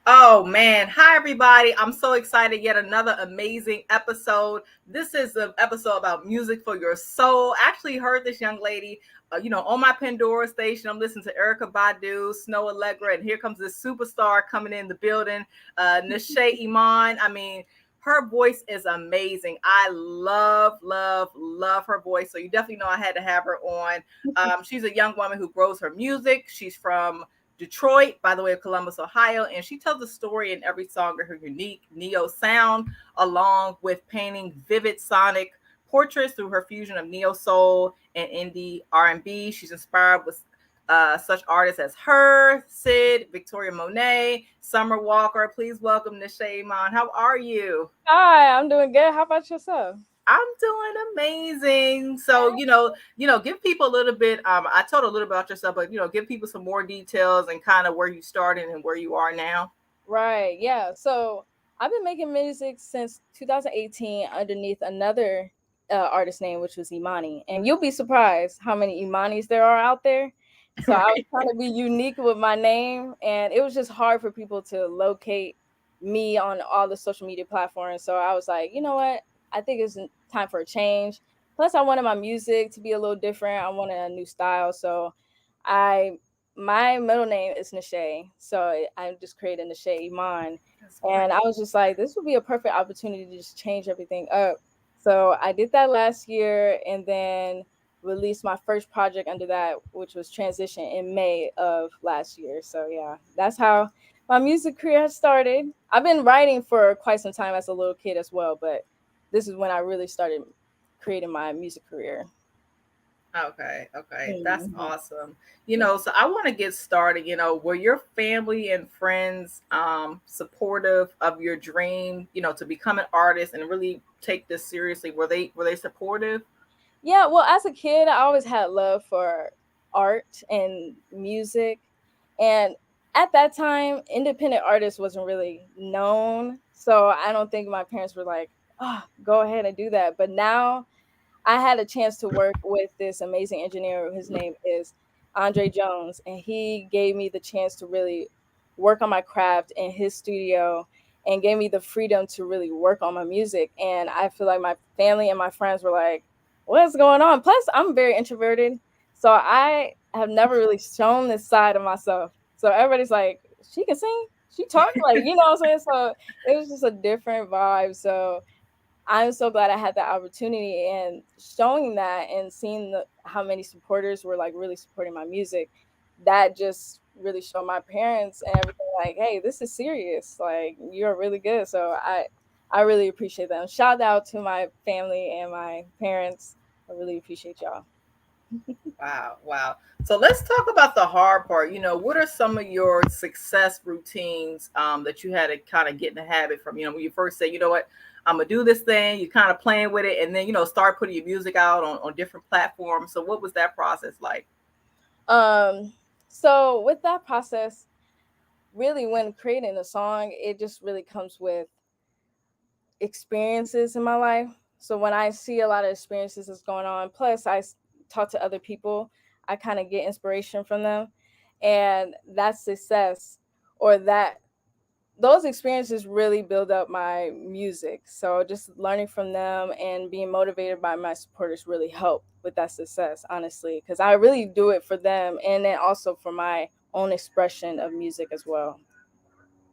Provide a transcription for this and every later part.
Oh man, hi everybody. I'm so excited. Yet another amazing episode. This is an episode about music for your soul. I actually heard this young lady, on my Pandora station. I'm listening to Erykah Badu, Snow Allegra, and here comes this superstar coming in the building, N'shai Iman. I mean, her voice is amazing. I love, love, love her voice. So you definitely know I had to have her on. She's a young woman who grows her music. She's from Detroit, by the way, of Columbus, Ohio, and she tells a story in every song of her unique neo sound, along with painting vivid sonic portraits through her fusion of neo soul and indie R&B. She's inspired with such artists as H.E.R, Sid, Victoria Monet, Summer Walker. Please welcome N'shai Iman. How are you? Hi, I'm doing good. How about yourself? I'm doing amazing. So, give people a little bit. I told a little about yourself, but give people some more details and kind of where you started and where you are now. Right, yeah. So I've been making music since 2018 underneath another artist name, which was Imani. And you'll be surprised how many Imanis there are out there. So I was Right. trying to be unique with my name, and it was just hard for people to locate me on all the social media platforms. So I was like, you know what? I think it's time for a change. Plus, I wanted my music to be a little different. I wanted a new style. So I my middle name is N'shai, so I just created N'shai Iman, That's and I great. was just like, this would be a perfect opportunity to just change everything up. So I did that last year, and then released my first project under that, which was Transition in May of last year. So yeah, that's how my music career has started. I've been writing for quite some time as a little kid as well, but this is when I really started creating my music career. Okay, okay, that's Mhm. awesome. So I want to get started. Were your family and friends supportive of your dream? To become an artist and really take this seriously. Were they supportive? Yeah, well, as a kid, I always had love for art and music. And at that time, independent artists wasn't really known. So I don't think my parents were like, oh, go ahead and do that. But now I had a chance to work with this amazing engineer. His name is Andre Jones. And he gave me the chance to really work on my craft in his studio and gave me the freedom to really work on my music. And I feel like my family and my friends were like, what's going on? Plus, I'm very introverted. So I have never really shown this side of myself. So everybody's like, she can sing, she talk like, you know what I'm saying? So it was just a different vibe. So I'm so glad I had that opportunity and showing that and seeing how many supporters were like really supporting my music. That just really showed my parents and everything like, hey, this is serious. Like you're really good. So I really appreciate them. Shout out to my family and my parents. I really appreciate y'all. Wow, wow. So let's talk about the hard part. What are some of your success routines that you had to kind of get in the habit from? When you first say, you know what, I'm gonna do this thing, you kind of playing with it, and then start putting your music out on different platforms. So what was that process like? Um so with that process, really when creating a song, it just really comes with experiences in my life. So when I see a lot of experiences that's going on, plus talk to other people, I kind of get inspiration from them, and that success or that those experiences really build up my music. So just learning from them and being motivated by my supporters really help with that success, honestly, because I really do it for them and then also for my own expression of music as well.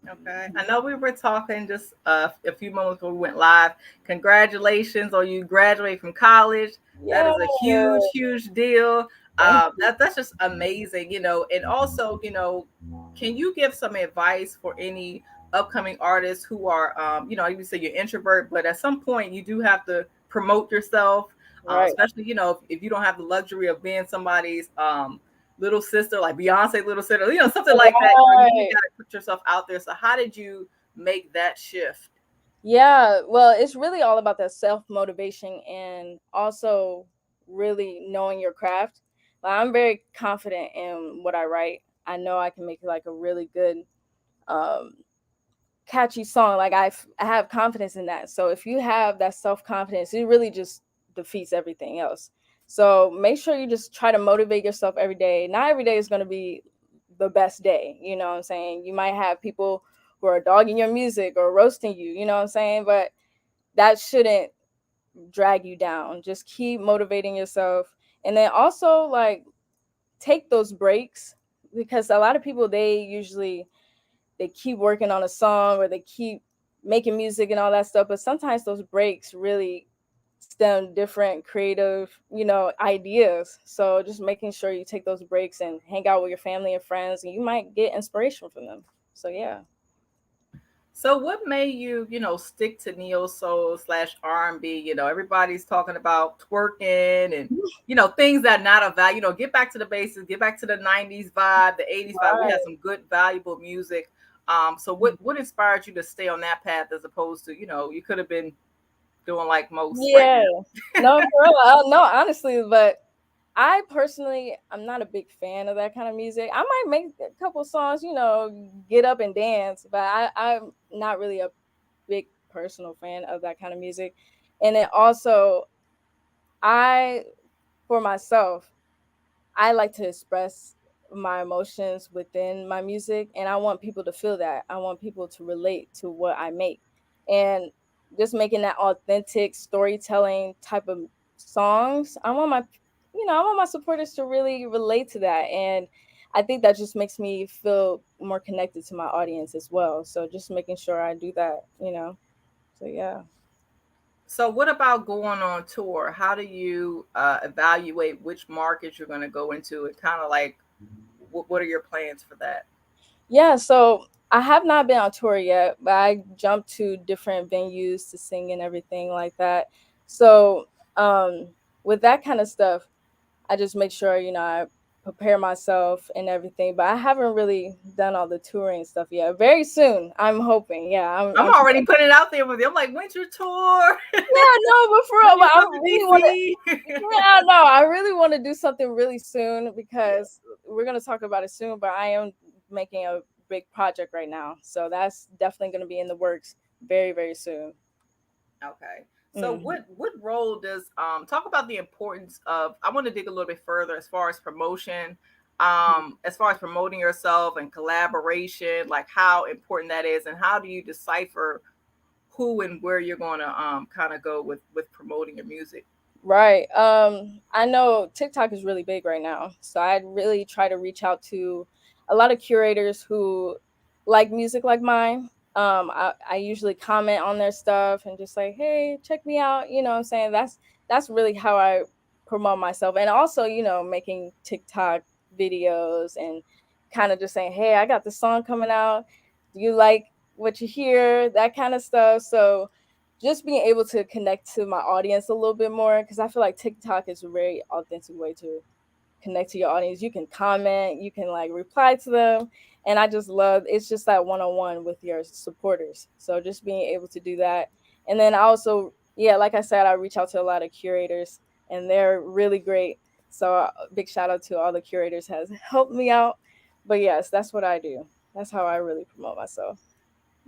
Okay. I know we were talking just a few moments before we went live. Congratulations on you graduating from college. That Yeah, is a huge, huge deal. thank you. That's just amazing, And also, can you give some advice for any upcoming artists who are, you say you're introvert, but at some point you do have to promote yourself, Right. especially, if you don't have the luxury of being somebody's little sister, like Beyonce little sister, something like that. You really Right. got to put yourself out there. So how did you make that shift? Yeah, well, it's really all about that self motivation and also really knowing your craft. Like, I'm very confident in what I write. I know I can make like a really good, um, catchy song. Like I have confidence in that. So if you have that self confidence, it really just defeats everything else. So make sure you just try to motivate yourself every day. Not every day is going to be the best day. You know what I'm saying? You might have people who are dogging your music or roasting you, you know what I'm saying? But that shouldn't drag you down. Just keep motivating yourself. And then also like take those breaks, because a lot of people, they keep working on a song or they keep making music and all that stuff, but sometimes those breaks really stem different creative, ideas. So just making sure you take those breaks and hang out with your family and friends, and you might get inspiration from them. So yeah. So what made you, stick to neo soul slash R&B? Everybody's talking about twerking and, things that not a value, get back to the basics, get back to the 90s vibe, the 80s vibe. We had Right. some good, valuable music. So what inspired you to stay on that path as opposed to, you could have been doing like most right Yeah. now? No, for real. No, honestly, but I personally, I'm not a big fan of that kind of music. I might make a couple songs, get up and dance, but I'm not really a big personal fan of that kind of music. And then also, I, for myself, I like to express my emotions within my music, and I want people to feel that. I want people to relate to what I make. And just making that authentic storytelling type of songs, I want my supporters to really relate to that. And I think that just makes me feel more connected to my audience as well. So just making sure I do that. So yeah. So what about going on tour? How do you evaluate which markets you're going to go into, and kind of like what are your plans for that? Yeah, so I have not been on tour yet, but I jumped to different venues to sing and everything like that. So, with that kind of stuff, I just make sure, I prepare myself and everything. But I haven't really done all the touring stuff yet. Very soon, I'm hoping. Yeah, I'm I'm already putting it out there with you. I'm like, winter tour. yeah, no, but for When real, you but I come to really want to. DC. Yeah, no, I really want to do something really soon, because we're gonna talk about it soon. But I am making a big project right now, so that's definitely gonna be in the works very, very soon. Okay. So Mhm. what role does talk about the importance of, I want to dig a little bit further as far as promotion, as far as promoting yourself and collaboration, like how important that is, and how do you decipher who and where you're going to kind of go with promoting your music? Right. I know TikTok is really big right now. So I really try to reach out to a lot of curators who like music like mine. I usually comment on their stuff and just like, hey, check me out. You know what I'm saying? That's really how I promote myself. And also, making TikTok videos and kind of just saying, hey, I got this song coming out. Do you like what you hear? That kind of stuff. So just being able to connect to my audience a little bit more, because I feel like TikTok is a very authentic way to connect to your audience. You can comment, you can like reply to them, and I just love, it's just that one-on-one with your supporters. So just being able to do that. And then I also, yeah, like I said, I reach out to a lot of curators, and they're really great. So big shout out to all the curators has helped me out. But yes, that's what I do. That's how I really promote myself.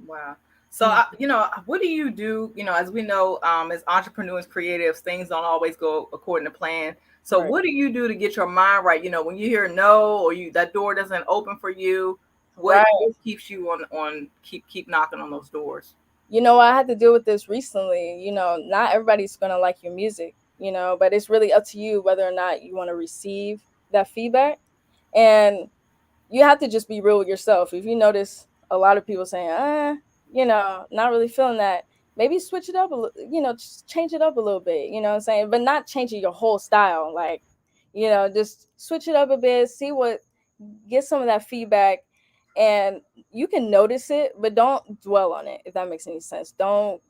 Wow. So, Mm. what do you do? As we know, as entrepreneurs, creatives, things don't always go according to plan. So, Right. what do you do to get your mind right? When you hear no, or that door doesn't open for you, what Right. keeps you on keep knocking on those doors? I had to deal with this recently. Not everybody's going to like your music, but it's really up to you whether or not you want to receive that feedback. And you have to just be real with yourself. If you notice a lot of people saying, not really feeling that, maybe switch it up, just change it up a little bit, you know what I'm saying? But not changing your whole style. Like, just switch it up a bit, get some of that feedback, and you can notice it, but don't dwell on it, if that makes any sense. Don't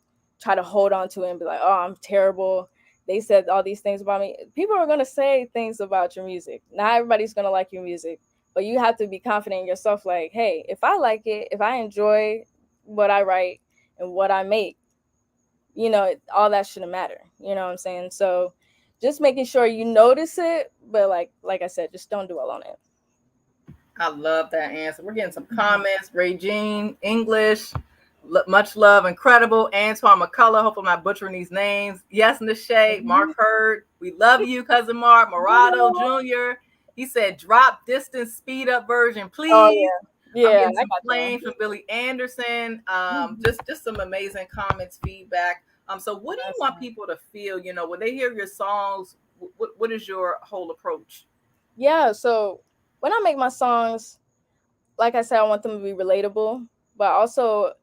try to hold on to it and be like, oh, I'm terrible. They said all these things about me. People are going to say things about your music. Not everybody's going to like your music, but you have to be confident in yourself. Like, hey, if I like it, if I enjoy what I write and what I make, all that shouldn't matter. You know what I'm saying? So just making sure you notice it, but like I said, just don't dwell on it. I love that answer. We're getting some comments. Regine, English, much love, incredible. Antoine McCullough, hope I'm not butchering these names. Yes, N'shai, Mark Mhm. Hurd, we love you, cousin Mark. Morado Jr., he said, drop distance, speed up version, Oh please. yeah. I'm Yeah, getting I some got flames from Billy Anderson. them. Just some amazing comments, feedback. So what do you That's want nice. people to feel? You know, when they hear your songs, what is your whole approach? Yeah, so when I make my songs, like I said, I want them to be relatable, but also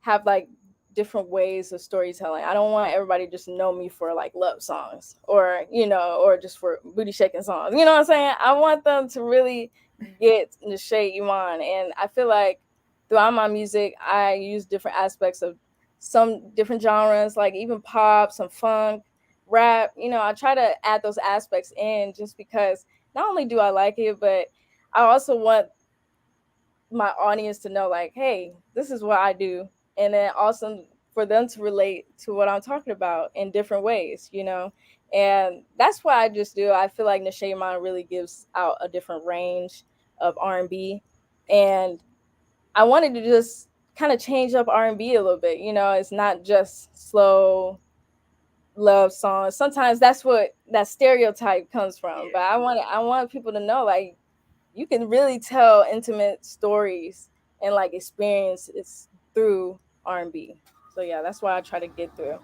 have like different ways of storytelling. I don't want everybody just to know me for like love songs or, or just for booty shaking songs. You know what I'm saying? I want them to really get N'shai Iman. And I feel like throughout my music, I use different aspects of some different genres, like even pop, some funk, rap. I try to add those aspects in just because not only do I like it, but I also want my audience to know like, hey, this is what I do, and then also for them to relate to what I'm talking about in different ways. And that's what I just do. I feel like N'shai Iman really gives out a different range of R&B, and I wanted to just kind of change up R&B a little bit. It's not just slow love songs. Sometimes that's what that stereotype comes from, but Yeah. I want people to know like you can really tell intimate stories and like experiences through R&B. So yeah, that's why I try to get through.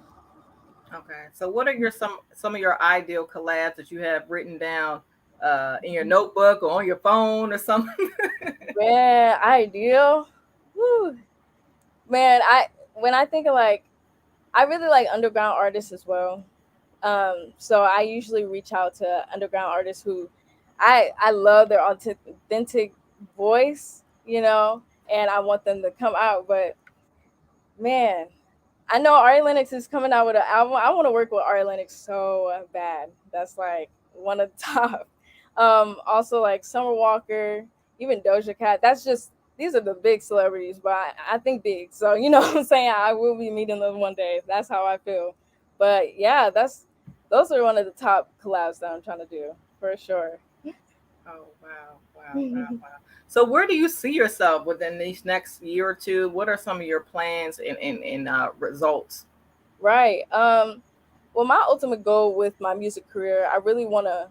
Okay. So what are your some of your ideal collabs that you have written down in your notebook or on your phone or something? Man, ideal. Woo. Man, I when I think of like I really like underground artists as well. So I usually reach out to underground artists who I love their authentic voice, and I want them to come out. But man, I know Ari Lennox is coming out with an album. I want to work with Ari Lennox so bad. That's like one of the top. Also like Summer Walker, even Doja Cat. That's just these are the big celebrities, but I think big. So you know what I'm saying. I will be meeting them one day. That's how I feel. But yeah, those are one of the top collabs that I'm trying to do for sure. Oh wow, wow, wow, wow. So where do you see yourself within these next year or two? What are some of your plans and results? Right. Well, my ultimate goal with my music career, I really want to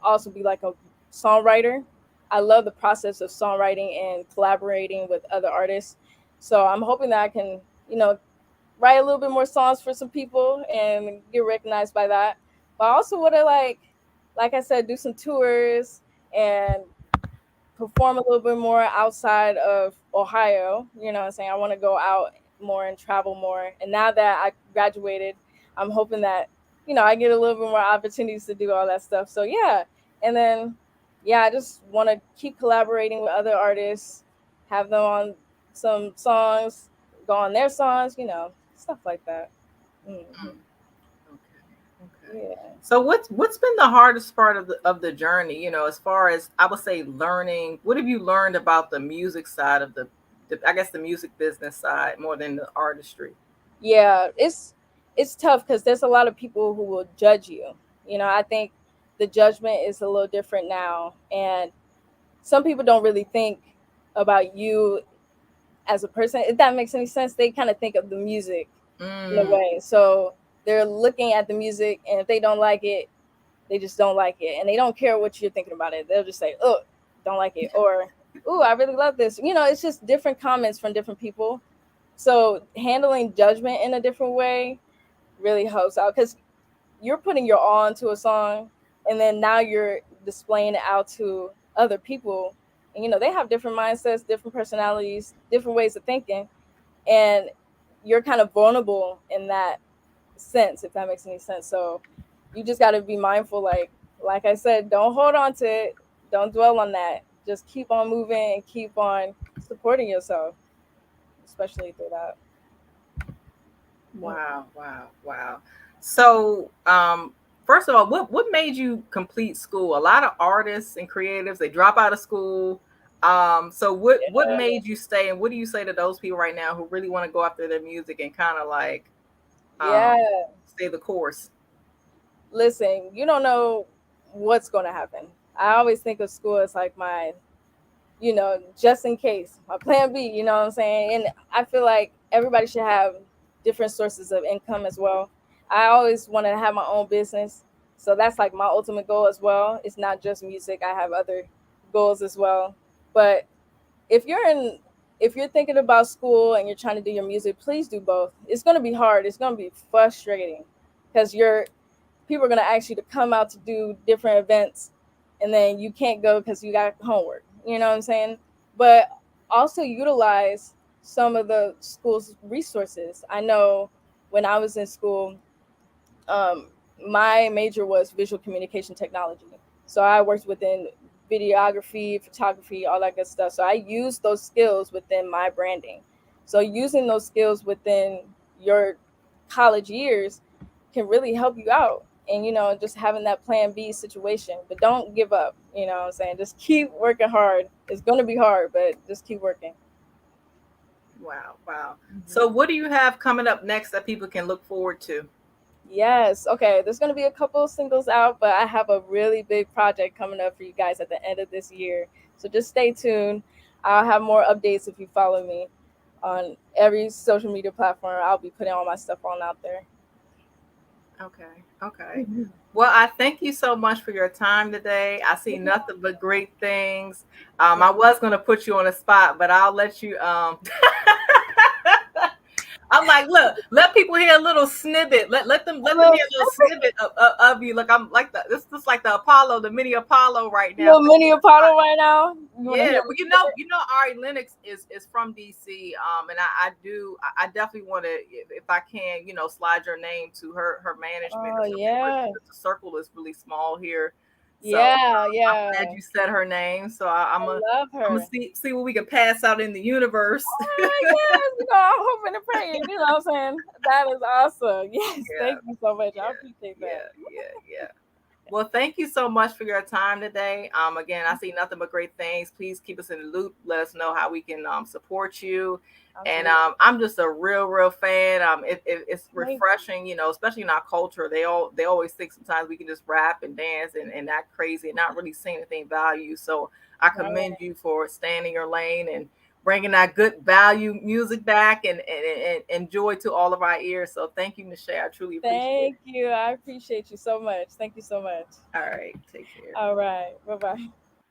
also be like a songwriter. I love the process of songwriting and collaborating with other artists. So I'm hoping that I can, write a little bit more songs for some people and get recognized by that. But I also want to like I said, do some tours and perform a little bit more outside of Ohio. You know what I'm saying? I want to go out more and travel more. And now that I graduated, I'm hoping that, I get a little bit more opportunities to do all that stuff. So yeah. And then yeah, I just want to keep collaborating with other artists, have them on some songs, go on their songs, stuff like that. Hmm. Okay. Okay. Yeah. So what's been the hardest part of the journey? You know, as far as I would say, learning. What have you learned about the music side of the I guess the music business side more than the artistry? Yeah, it's tough because there's a lot of people who will judge you. I think the judgment is a little different now, and some people don't really think about you as a person. If that makes any sense, they kind of think of the music in a Mm, way. So they're looking at the music, and if they don't like it, they just don't like it, and they don't care what you're thinking about it. They'll just say, "Oh, don't like it," or "Ooh, I really love this." It's just different comments from different people. So handling judgment in a different way really helps out because you're putting your all into a song, and then now you're displaying it out to other people, and they have different mindsets, different personalities, different ways of thinking, and you're kind of vulnerable in that sense, if that makes any sense. So you just got to be mindful, like I said, don't hold on to it, don't dwell on that, just keep on moving and keep on supporting yourself, especially through that. Mm. wow, wow, wow. So, first of all, what made you complete school? A lot of artists and creatives they drop out of school. So what Yeah. made you stay, and what do you say to those people right now who really want to go after their music and kind of like um, Yeah. stay the course? Listen, you don't know what's going to happen. I always think of school as like my, just in case, my plan B, you know what I'm saying? And I feel like everybody should have different sources of income as well. I always want to have my own business. So that's like my ultimate goal as well. It's not just music, I have other goals as well. But if you're in if you're thinking about school and you're trying to do your music, please do both. It's going to be hard. It's going to be frustrating because you're people are going to ask you to come out to do different events and then you can't go because you got homework. You know what I'm saying? But also utilize some of the school's resources. I know when I was in school, um, my major was visual communication technology. So I worked within videography, photography, all that good stuff. So I used those skills within my branding. So using those skills within your college years can really help you out. And just having that plan B situation. But don't give up. You know what I'm saying? Just keep working hard. It's gonna be hard, but just keep working. Wow, wow. So Mhm. what do you have coming up next that people can look forward to? Yes. Okay. There's going to be a couple of singles out, but I have a really big project coming up for you guys at the end of this year. So just stay tuned. I'll have more updates if you follow me on every social media platform. I'll be putting all my stuff on out there. Okay, okay. Mhm. Well, I thank you so much for your time today. I see nothing but great things. I was going to put you on a spot, but I'll let you I'm like, look, let people hear a little snippet. Let them Little, hear a little snippet of you. Like I'm like this like the Apollo, the mini Apollo right now. little mini Apollo right now. You want to Yeah, hear well, a snippet? Ari Lennox is from DC. And I definitely want to, if I can, slide your name to her management or Oh, something. But yeah. the circle is really small here, so Yeah. I'm Yeah. glad you said her name. So I love I'm gonna her. see what we can pass out in the universe. Yes, I'm hoping and praying. You know what I'm saying? That is awesome. Yes, Yeah, thank you so much. I yeah, appreciate that. yeah. Well, thank you so much for your time today. Again, I see nothing but great things. Please keep us in the loop. Let us know how we can support you. And Absolutely. I'm just a real fan. It's Thank refreshing, especially in our culture. They always think sometimes we can just rap and dance and act crazy and not really see anything value. So I you. commend you for staying in your lane and bringing that good value music back and joy to all of our ears. So thank you, N'shai. I truly appreciate Thank it. you. I appreciate you so much. Thank you so much. All right, take care. All right. Bye bye.